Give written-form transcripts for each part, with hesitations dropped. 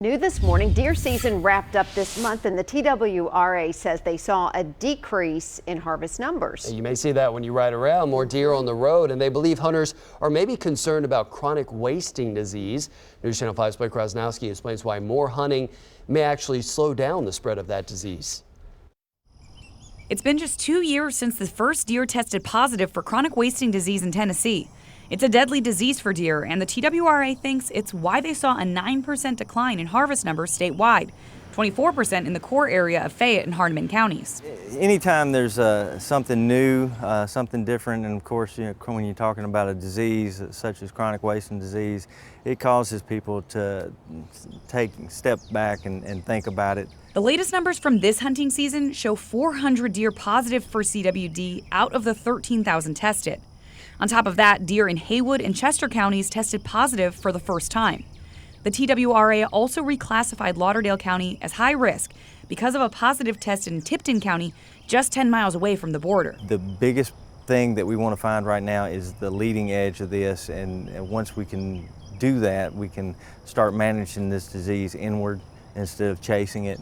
New this morning, deer season wrapped up this month, and the TWRA says they saw a decrease in harvest numbers. You may see that when you ride around, more deer on the road, and they believe hunters are maybe concerned about chronic wasting disease. News Channel 5's Blake Rosnowski explains why more hunting may actually slow down the spread of that disease. It's been just 2 years since the first deer tested positive for chronic wasting disease in Tennessee. It's a deadly disease for deer, and the TWRA thinks it's why they saw a 9% decline in harvest numbers statewide, 24% in the core area of Fayette and Hardeman counties. Anytime there's something new, something different, and of course, when you're talking about a disease such as chronic wasting disease, it causes people to take a step back and think about it. The latest numbers from this hunting season show 400 deer positive for CWD out of the 13,000 tested. On top of that, deer in Haywood and Chester counties tested positive for the first time. The TWRA also reclassified Lauderdale County as high risk because of a positive test in Tipton County, just 10 miles away from the border. The biggest thing that we want to find right now is the leading edge of this, and once we can do that, we can start managing this disease inward instead of chasing it.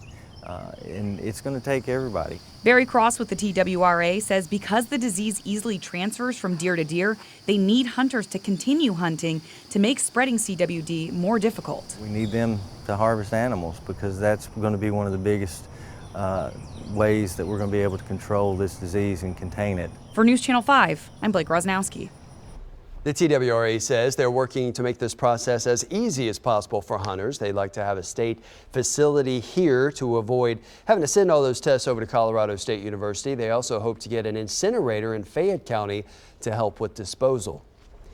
And it's going to take everybody. Barry Cross with the TWRA says because the disease easily transfers from deer to deer, they need hunters to continue hunting to make spreading CWD more difficult. We need them to harvest animals because that's going to be one of the biggest ways that we're going to be able to control this disease and contain it. For News Channel 5, I'm Blake Rosnowski. The TWRA says they're working to make this process as easy as possible for hunters. They'd like to have a state facility here to avoid having to send all those tests over to Colorado State University. They also hope to get an incinerator in Fayette County to help with disposal.